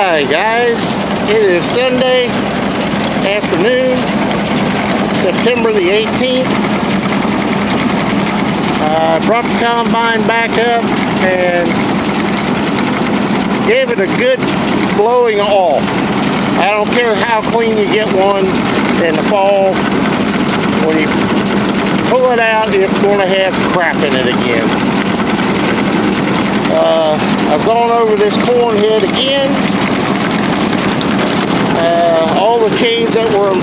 Hi guys, it is Sunday afternoon, September the 18th. I brought the combine back up and gave it a good blowing off. I don't care how clean you get one in the fall, when you pull it out, it's going to have crap in it again. I've gone over this corn head again. All the chains that were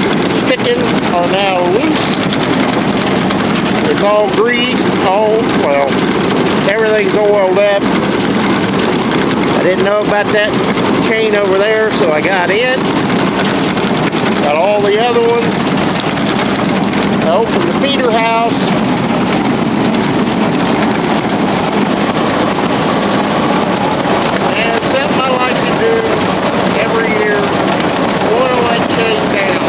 sticking are now loose. It's all greased, everything's oiled up. I didn't know about that chain over there, so I got it. Got all the other ones. I opened the feeder house. Something I like to do every year, oil that chain down.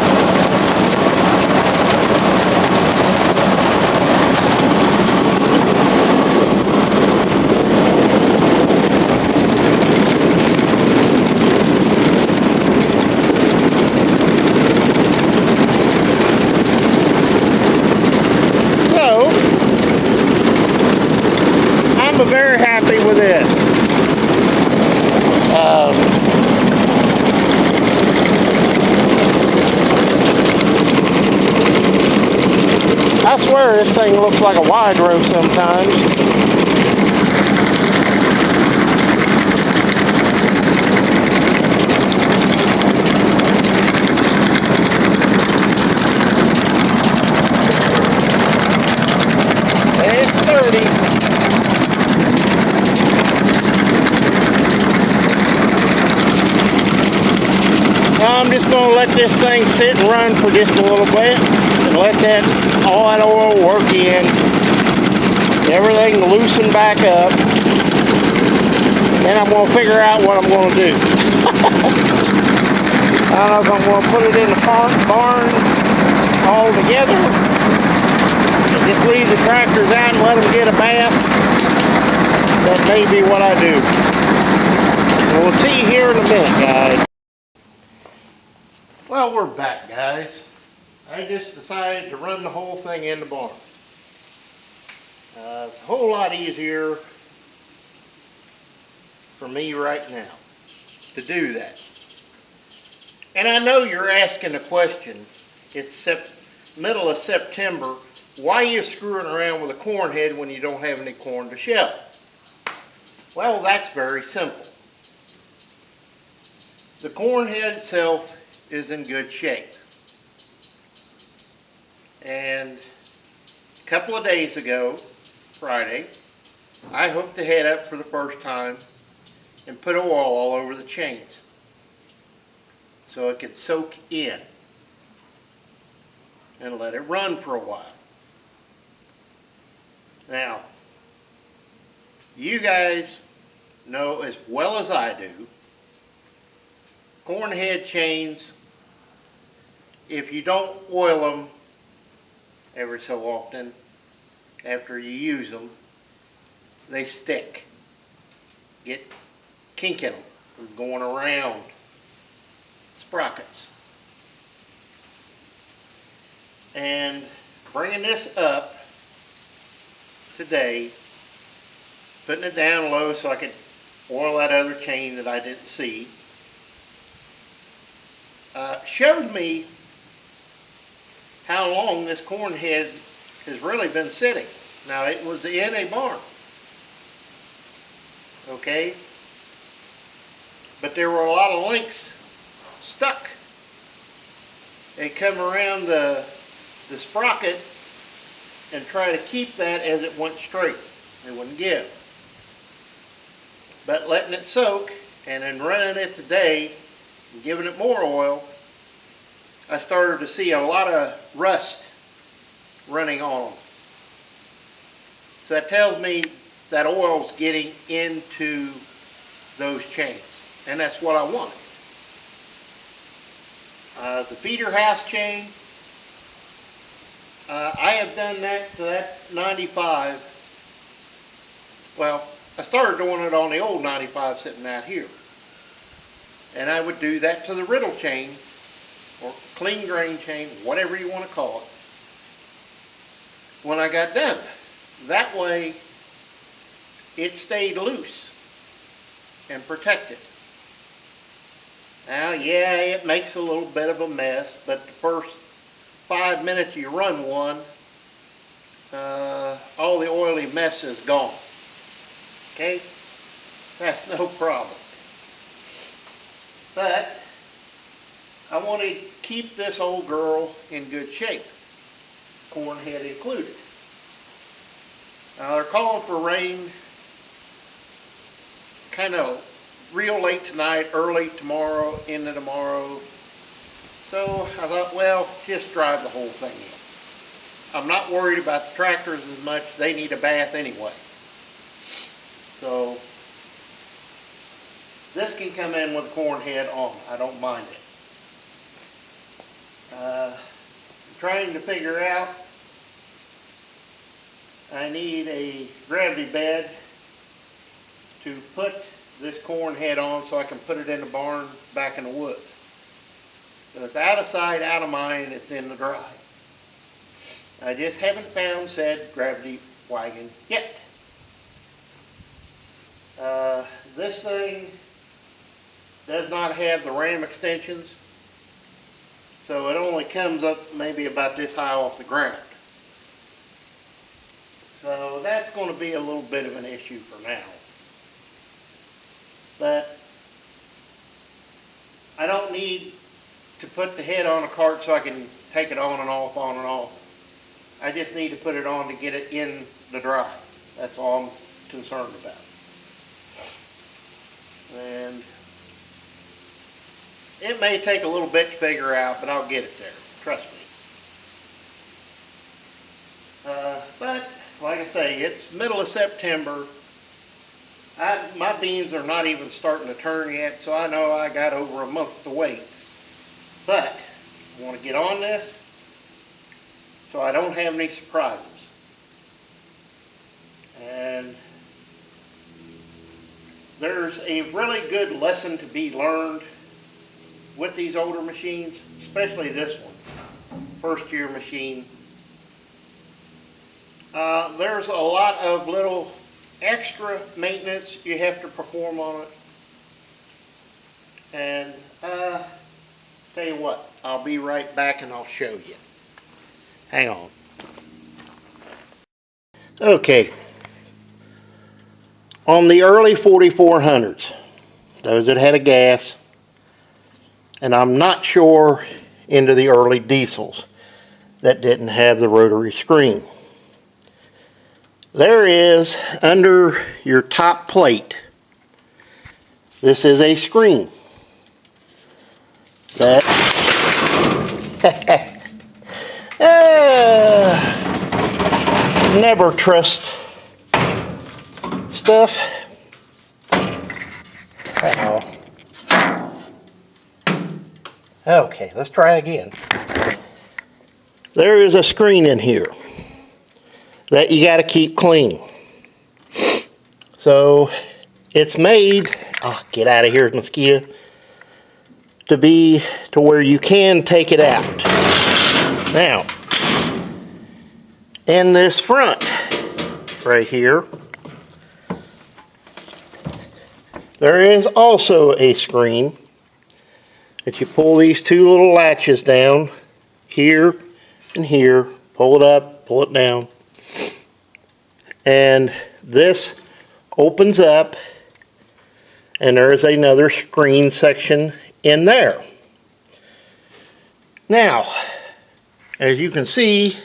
So, I'm very happy with this. I swear this thing looks like a wide row sometimes. It's 30. I'm just going to let this thing sit and run for just a little bit and let all that oil work in, everything loosen back up, and then I'm going to figure out what I'm going to do. I don't know if I'm going to put it in the barn all together and just leave the tractors out and let them get a bath. That may be what I do. We'll see you here in a minute, guys. Well, we're back, guys. I just decided to run the whole thing in the barn. It's a whole lot easier for me right now to do that. And I know you're asking the question, it's middle of September, why are you screwing around with a corn head when you don't have any corn to shell? Well, that's very simple. The corn head itself is in good shape. And a couple of days ago, Friday, I hooked the head up for the first time and put oil all over the chains so it could soak in and let it run for a while. Now, you guys know as well as I do, corn head chains, if you don't oil them every so often after you use them, they stick. Get kink in them from going around sprockets. And bringing this up today, putting it down low so I could oil that other chain that I didn't see, showed me how long this corn head has really been sitting. Now, it was in a barn, okay, but there were a lot of links stuck. They come around the sprocket and try to keep that as it went straight. They wouldn't give. But letting it soak and then running it today and giving it more oil, I started to see a lot of rust running on them. So that tells me that oil's getting into those chains, and that's what I want. The feeder house chain, I have done that to that 95. Well, I started doing it on the old 95 sitting out here. And I would do that to the riddle chain, or clean grain chain, whatever you want to call it, when I got done. That way, it stayed loose and protected. Now, yeah, it makes a little bit of a mess, but the first 5 minutes you run one, all the oily mess is gone. Okay? That's no problem. But I want to keep this old girl in good shape, corn head included. Now they're calling for rain kind of real late tonight, early tomorrow, into tomorrow. So I thought, well, just drive the whole thing in. I'm not worried about the tractors as much. They need a bath anyway. So this can come in with the corn head on. I don't mind it. I'm trying to figure out, I need a gravity bed to put this corn head on so I can put it in the barn back in the woods. So it's out of sight, out of mind, it's in the dry. I just haven't found said gravity wagon yet. This thing does not have the ram extensions, so it only comes up maybe about this high off the ground. So that's going to be a little bit of an issue for now. But I don't need to put the head on a cart so I can take it on and off, on and off. I just need to put it on to get it in the dry. That's all I'm concerned about. And it may take a little bit to figure out, but I'll get it there. Trust me. But, like I say, it's middle of September. My beans are not even starting to turn yet, so I know I got over a month to wait. But I want to get on this so I don't have any surprises. And there's a really good lesson to be learned with these older machines, especially this one, first year machine. There's a lot of little extra maintenance you have to perform on it. And tell you what, I'll be right back and I'll show you. Hang on. Okay. On the early 4400s, those that had a gas, and I'm not sure into the early diesels that didn't have the rotary screen. There is, under your top plate, this is a screen that never trust stuff. Okay, let's try again. There is a screen in here that you got to keep clean. So it's made, get out of here, mosquito, to be to where you can take it out. Now, in this front right here, there is also a screen that you pull these two little latches down here and here, pull it up, pull it down, and this opens up, and there is another screen section in there. Now, as you can see,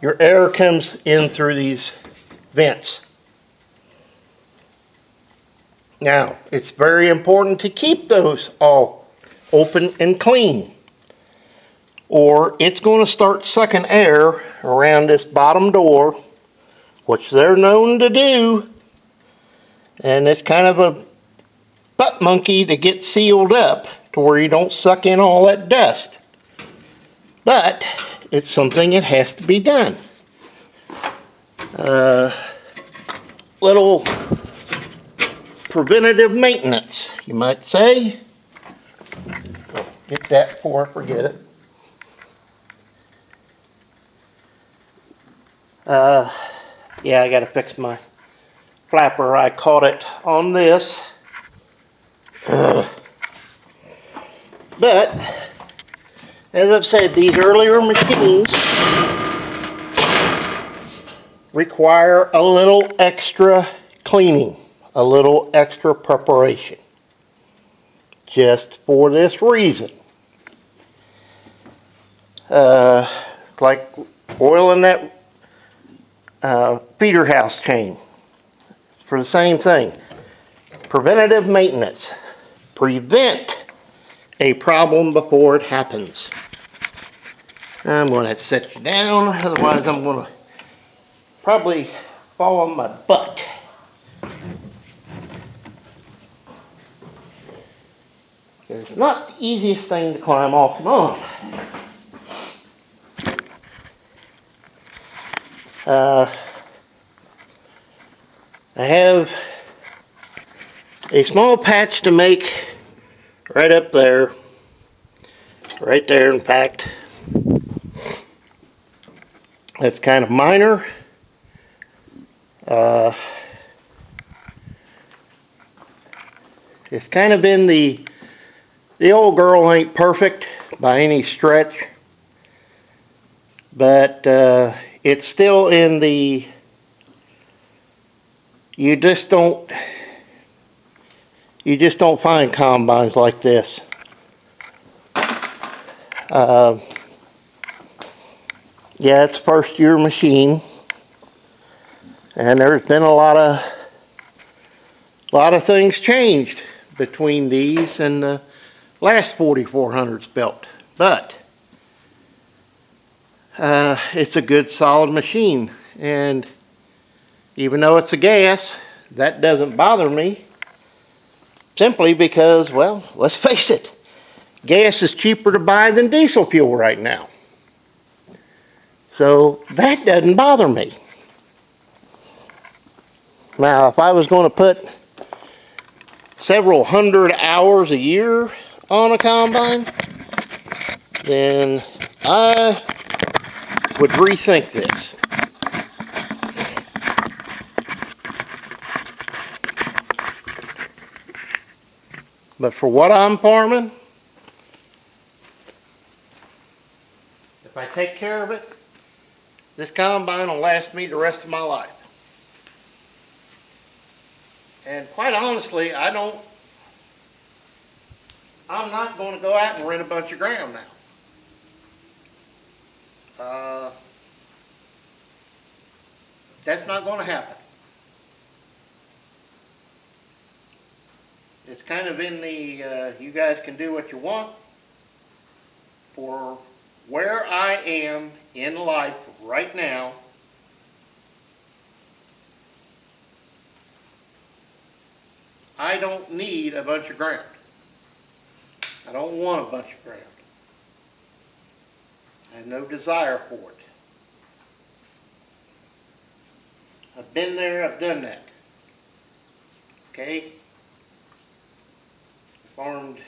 your air comes in through these vents. Now, it's very important to keep those all open and clean, or it's going to start sucking air around this bottom door, which they're known to do, and it's kind of a butt monkey to get sealed up to where you don't suck in all that dust. But it's something that has to be done. Little preventative maintenance, you might say. Get that before I forget it. Yeah, I gotta fix my flapper. I caught it on this. But, as I've said, these earlier machines require a little extra cleaning, a little extra preparation. Just for this reason. Like oiling that feeder house chain. For the same thing. Preventative maintenance. Prevent a problem before it happens. I'm going to have to set you down, otherwise I'm going to probably fall on my butt. It's not the easiest thing to climb off and on. I have a small patch to make right up there. Right there, in fact. That's kind of minor. It's kind of in the old girl ain't perfect by any stretch, but it's still in the you just don't find combines like this. Yeah, it's first year machine, and there's been a lot of things changed between these and the last 4400s built, but it's a good solid machine, and even though it's a gas, that doesn't bother me, simply because, well, let's face it, gas is cheaper to buy than diesel fuel right now. So that doesn't bother me. Now, if I was going to put several hundred hours a year on a combine, then I would rethink this. But for what I'm farming, if I take care of it, this combine will last me the rest of my life. And quite honestly, I'm not going to go out and rent a bunch of ground now. That's not going to happen. It's kind of in the, you guys can do what you want. For where I am in life right now, I don't need a bunch of ground. I don't want a bunch of ground. I have no desire for it. I've been there, I've done that. Okay? Farmed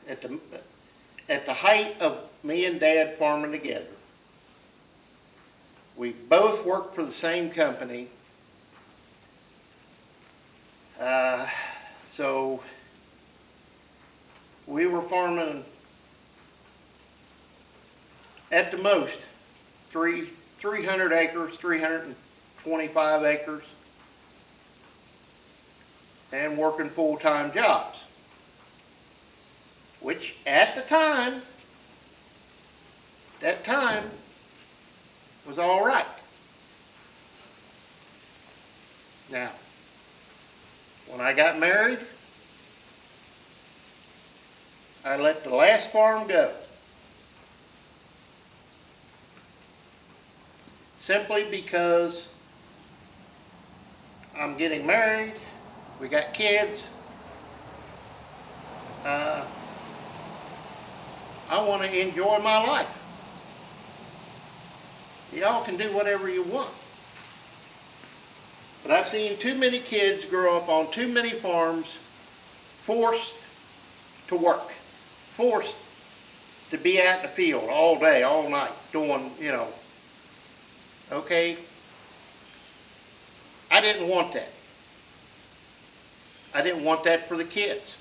at the height of me and Dad farming together. We both worked for the same company. So we were farming at the most 300 acres, 325 acres, and working full-time jobs, which at the time, was all right. Now, when I got married, I let the last farm go. Simply because I'm getting married, we got kids. I want to enjoy my life. Y'all can do whatever you want. But I've seen too many kids grow up on too many farms, forced to work, forced to be out in the field all day, all night, doing, okay? I didn't want that. I didn't want that for the kids.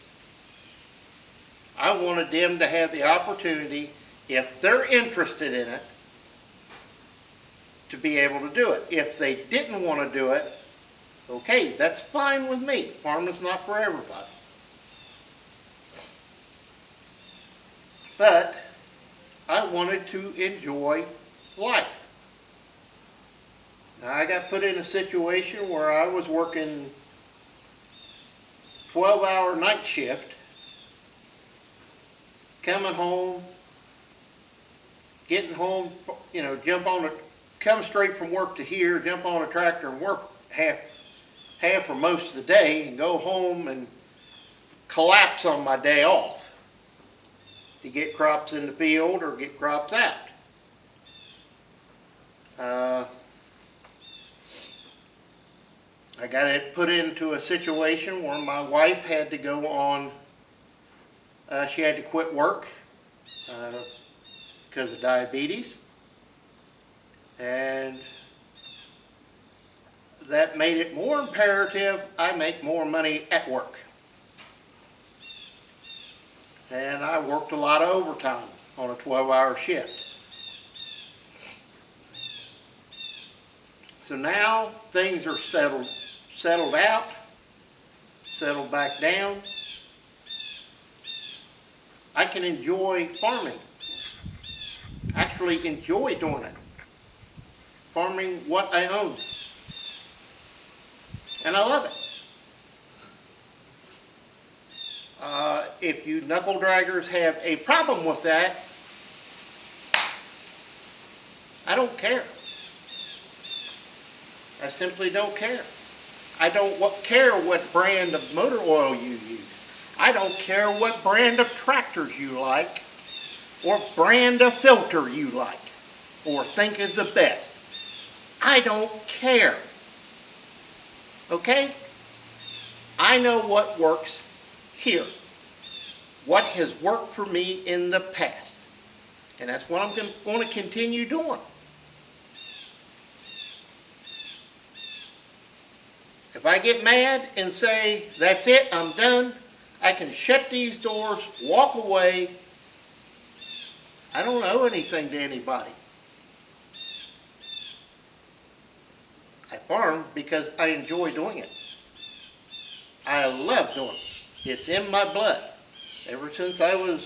I wanted them to have the opportunity, if they're interested in it, to be able to do it. If they didn't want to do it, okay, that's fine with me. Farming's not for everybody. But I wanted to enjoy life. Now, I got put in a situation where I was working 12-hour night shift, coming home, getting home, come straight from work to here, jump on a tractor and work half or most of the day, and go home and collapse on my day off to get crops in the field or get crops out. I got it put into a situation where my wife had to go on, she had to quit work because of diabetes, and that made it more imperative I make more money at work. And I worked a lot of overtime on a 12-hour shift. So now things are settled out, settled back down. I can enjoy farming. Actually enjoy doing it. Farming what I own. And I love it. If you knuckle draggers have a problem with that, I don't care. I simply don't care. I don't care what brand of motor oil you use. I don't care what brand of tractors you like, or brand of filter you like, or think is the best. I don't care. Okay? I know what works here. What has worked for me in the past. And that's what I'm going to continue doing. If I get mad and say, that's it, I'm done, I can shut these doors, walk away. I don't owe anything to anybody. I farm because I enjoy doing it. I love doing it. It's in my blood. Ever since I was,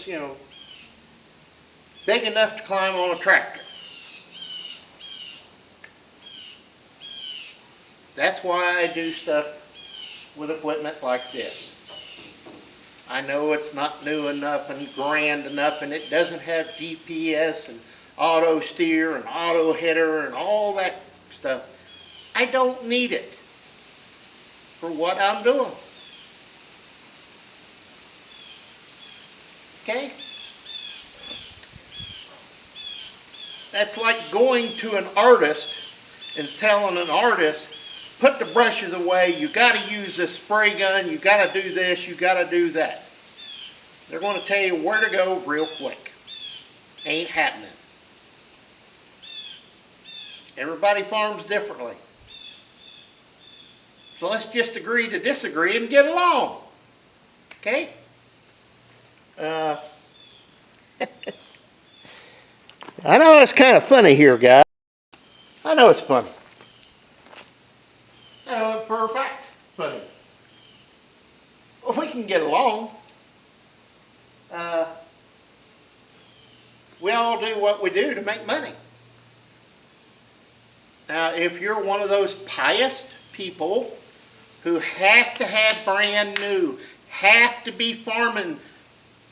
big enough to climb on a tractor. That's why I do stuff with equipment like this. I know it's not new enough and grand enough, and it doesn't have GPS and auto steer and auto header and all that stuff. I don't need it for what I'm doing. Okay? That's like going to an artist and telling an artist, put the brushes away, you got to use this spray gun, you got to do this, you got to do that. They're going to tell you where to go real quick. Ain't happening. Everybody farms differently. So let's just agree to disagree and get along. Okay? I know it's kind of funny here, guys. I know it's funny. I know it for a fact funny. Well, we can get along. We all do what we do to make money. Now, if you're one of those pious people who have to have brand new, have to be farming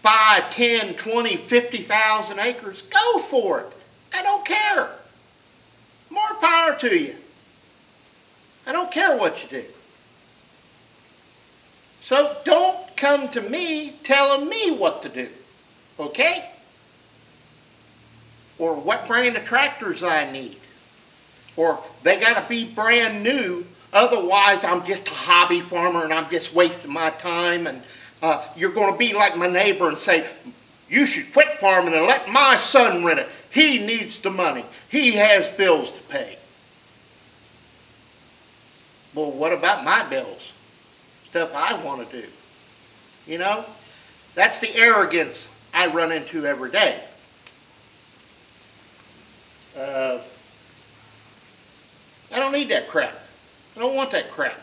5, 10, 20, 50,000 acres, go for it. I don't care. More power to you. I don't care what you do. So don't come to me telling me what to do. Okay? Or what brand of tractors I need. Or they got to be brand new Otherwise, I'm just a hobby farmer and I'm just wasting my time. And you're going to be like my neighbor and say, you should quit farming and let my son rent it. He needs the money. He has bills to pay. Well, what about my bills? Stuff I want to do. You know? That's the arrogance I run into every day. I don't need that crap. I don't want that crap.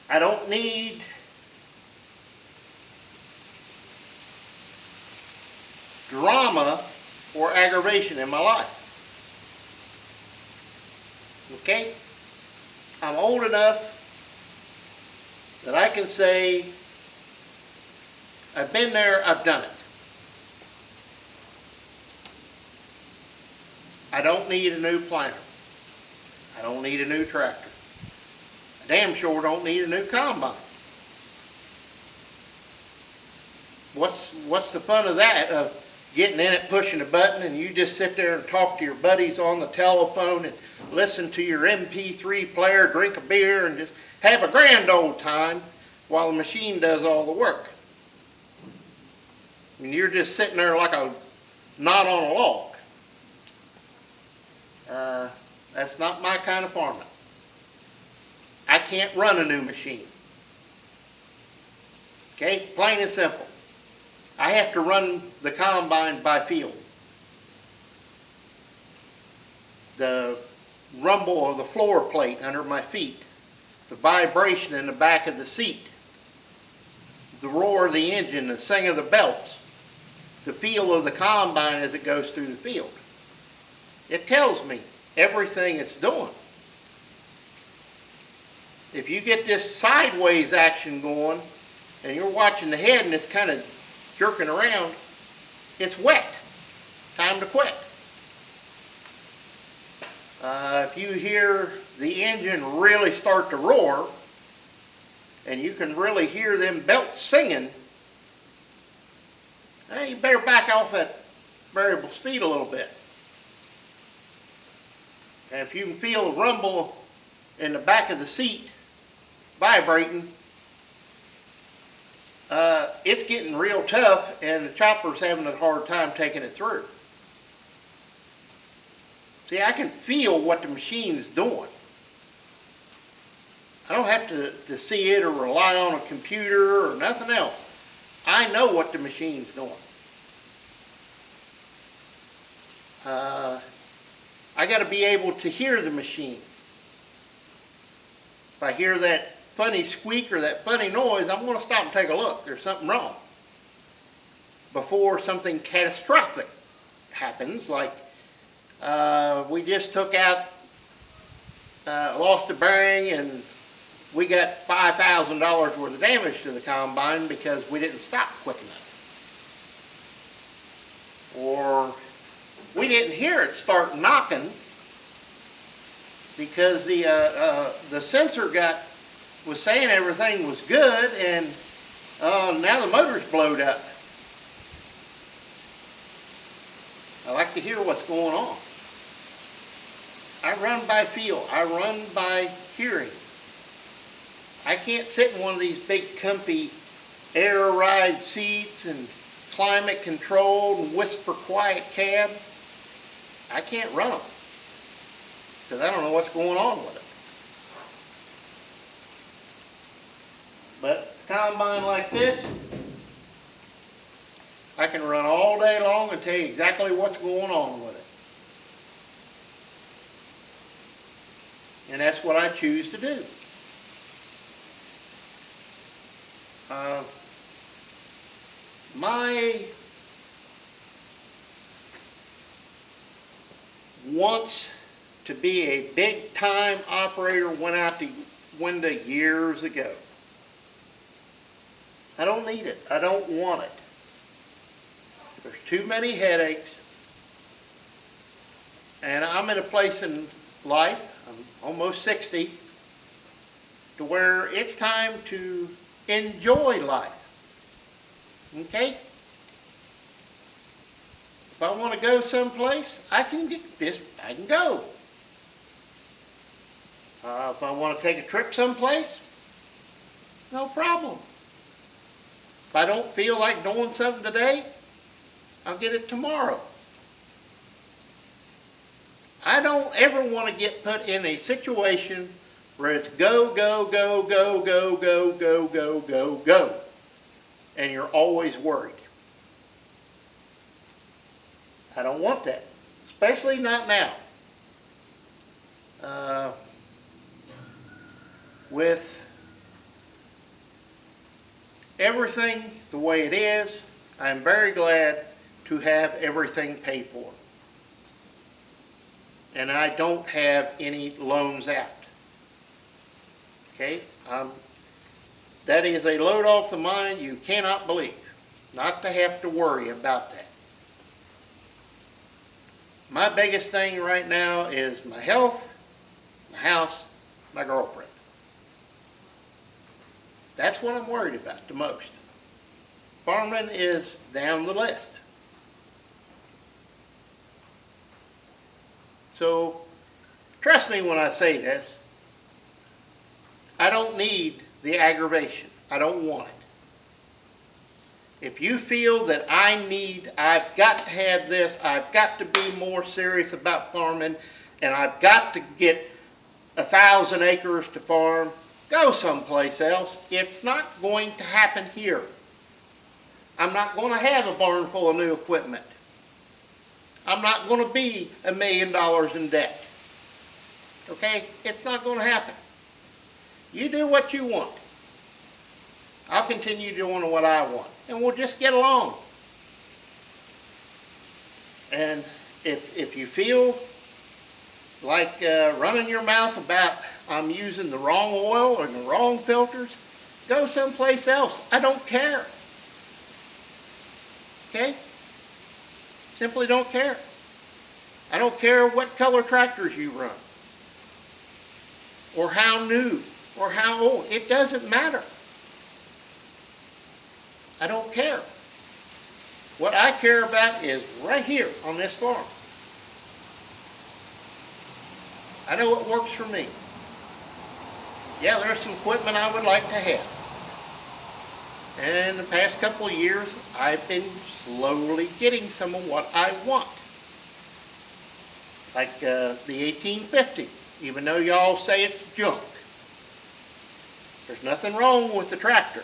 I don't need drama or aggravation in my life. Okay? I'm old enough that I can say, I've been there, I've done it. I don't need a new planter. I don't need a new tractor. I damn sure don't need a new combine. What's the fun of that, of getting in it, pushing a button, and you just sit there and talk to your buddies on the telephone and listen to your MP3 player, drink a beer, and just have a grand old time while the machine does all the work? I mean, you're just sitting there like a knot on a log. That's not my kind of farming. I can't run a new machine. Okay, plain and simple. I have to run the combine by feel. The rumble of the floor plate under my feet, the vibration in the back of the seat, the roar of the engine, the sing of the belts, the feel of the combine as it goes through the field. It tells me everything it's doing. If you get this sideways action going and you're watching the head and it's kind of jerking around, it's wet. Time to quit. If you hear the engine really start to roar and you can really hear them belts singing, you better back off at variable speed a little bit. And if you can feel the rumble in the back of the seat vibrating, it's getting real tough and the chopper's having a hard time taking it through. See, I can feel what the machine's doing. I don't have to see it or rely on a computer or nothing else. I know what the machine's doing. I got to be able to hear the machine. If I hear that funny squeak or that funny noise, I'm going to stop and take a look. There's something wrong. Before something catastrophic happens, like we just took out, lost a bearing, and we got $5,000 worth of damage to the combine because we didn't stop quick enough. Or we didn't hear it start knocking because the sensor was saying everything was good, and now the motor's blowed up. I like to hear what's going on. I run by feel. I run by hearing. I can't sit in one of these big comfy air ride seats and climate controlled and whisper quiet cab. I can't run them because I don't know what's going on with it. But a combine like this, I can run all day long and tell you exactly what's going on with it. And that's what I choose to do. My wants to be a big time operator went out the window years ago. I don't need it. I don't want it. There's too many headaches. And I'm in a place in life, I'm almost 60, to where it's time to enjoy life. Okay? If I want to go someplace, I can go. If I want to take a trip someplace, no problem. If I don't feel like doing something today, I'll get it tomorrow. I don't ever want to get put in a situation where it's go, go, go, go, go, go, go, go, go, go, and you're always worried. I don't want that, especially not now. With everything the way it is, I'm very glad to have everything paid for. And I don't have any loans out. Okay? That is a load off the mind you cannot believe. Not to have to worry about that. My biggest thing right now is my health, my house, my girlfriend. That's what I'm worried about the most. Farming is down the list. So, trust me when I say this. I don't need the aggravation. I don't want it. If you feel that I've got to have this, I've got to be more serious about farming, and I've got to get 1,000 acres to farm, go someplace else. It's not going to happen here. I'm not going to have a barn full of new equipment. I'm not going to be $1 million in debt. Okay? It's not going to happen. You do what you want. I'll continue doing what I want. And we'll just get along. And if you feel like running your mouth about I'm using the wrong oil or the wrong filters, go someplace else. I don't care. Okay? Simply don't care. I don't care what color tractors you run, or how new, or how old. It doesn't matter. I don't care. What I care about is right here on this farm. I know what works for me. Yeah, there's some equipment I would like to have. And in the past couple of years, I've been slowly getting some of what I want. Like the 1850, even though y'all say it's junk. There's nothing wrong with the tractor.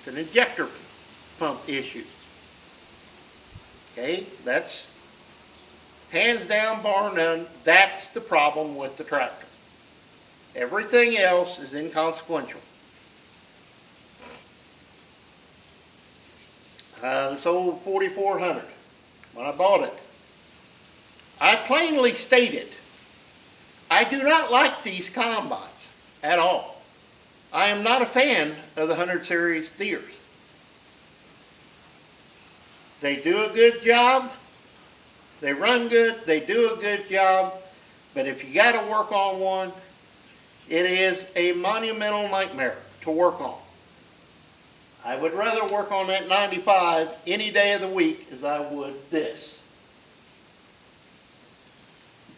It's an injector pump issue. Okay, that's hands down, bar none, that's the problem with the tractor. Everything else is inconsequential. This old 4400, when I bought it, I plainly stated, I do not like these combines at all. I am not a fan of the 100 series Deeres. They do a good job, they run good, they do a good job, but if you got to work on one, it is a monumental nightmare to work on. I would rather work on that 95 any day of the week as I would this.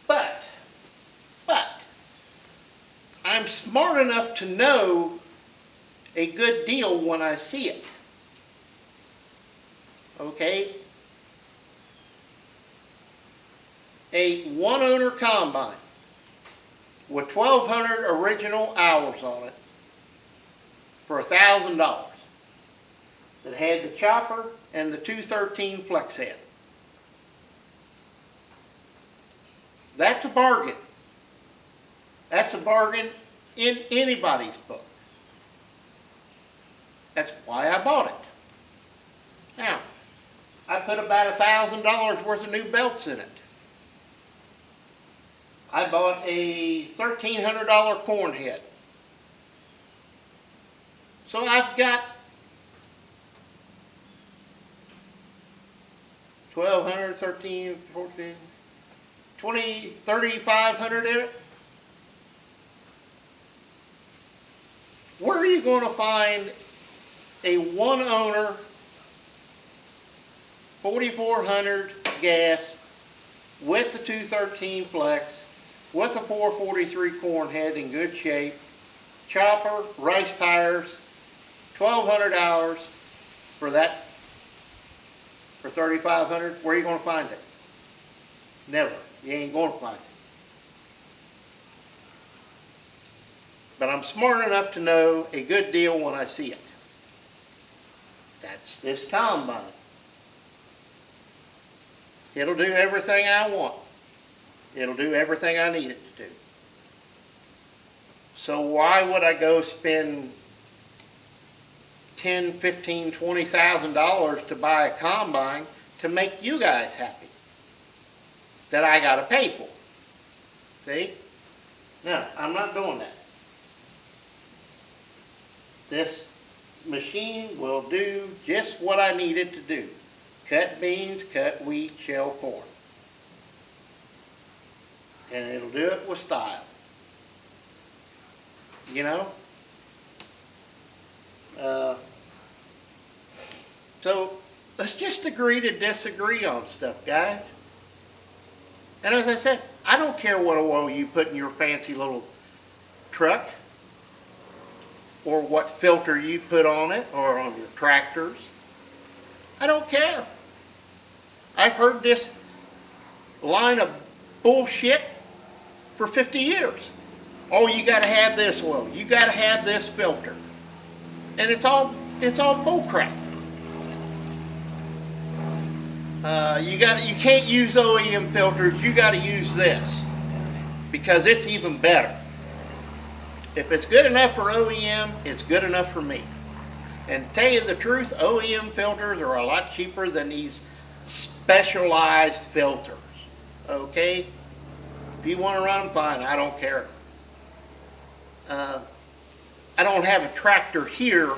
But, I'm smart enough to know a good deal when I see it. Okay? A one-owner combine with 1,200 original hours on it for $1,000 that had the chopper and the 213 flex head. That's a bargain. That's a bargain in anybody's book. That's why I bought it. Now, I put about $1,000 worth of new belts in it. I bought a $1,300 corn head. So I've got 1,200, 13, 14, 20, 3,500 in it. Where are you going to find a one-owner 4,400 gas with the 213 flex with a 443 corn head in good shape, chopper, race tires, $1,200 for that, for $3,500. Where are you going to find it? Never. You ain't going to find it. But I'm smart enough to know a good deal when I see it. That's this combine. It'll do everything I want. It'll do everything I need it to do. So why would I go spend $10,000, $15,000, $20,000 to buy a combine to make you guys happy that I got to pay for? See? No, I'm not doing that. This machine will do just what I need it to do. Cut beans, cut wheat, shell corn. And it'll do it with style. You know? So, let's just agree to disagree on stuff, guys. And as I said, I don't care what oil you put in your fancy little truck, or what filter you put on it, or on your tractors. I don't care. I've heard this line of bullshit for 50 years. Oh, you got to have this oil. You got to have this filter. And it's all bullcrap. You can't use OEM filters. You got to use this because it's even better. If it's good enough for OEM, it's good enough for me. And to tell you the truth, OEM filters are a lot cheaper than these specialized filters. Okay? If you want to run them, fine. I don't care. I don't have a tractor here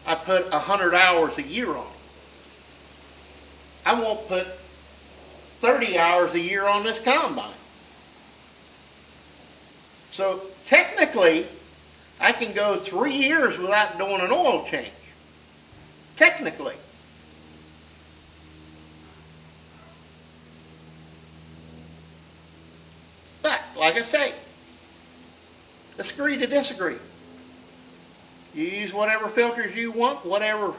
I put 100 hours a year on. I won't put 30 hours a year on this combine. So technically, I can go 3 years without doing an oil change. Technically. But, like I say, let's agree to disagree. You use whatever filters you want, whatever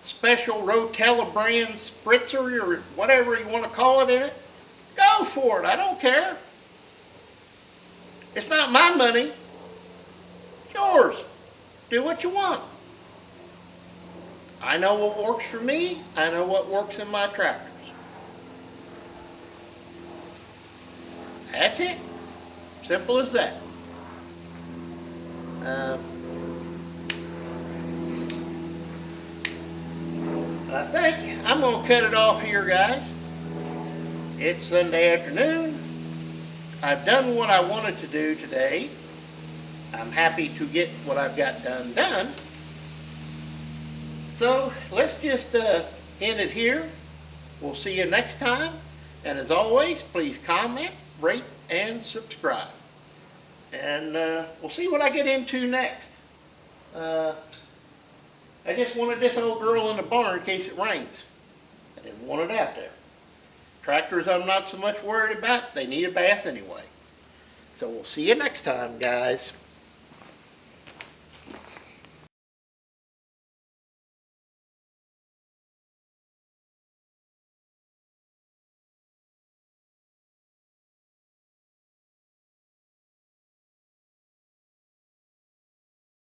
special Rotella brand spritzer or whatever you want to call it in it. Go for it. I don't care. It's not my money. It's yours. Do what you want. I know what works for me. I know what works in my tractors. That's it. Simple as that. I think I'm going to cut it off here, guys. It's Sunday afternoon. I've done what I wanted to do today. I'm happy to get what I've got done. So let's just end it here. We'll see you next time. And as always, please comment, rate, and subscribe. And we'll see what I get into next. I just wanted this old girl in the barn in case it rains. I didn't want it out there. Tractors I'm not so much worried about. They need a bath anyway. So we'll see you next time, guys.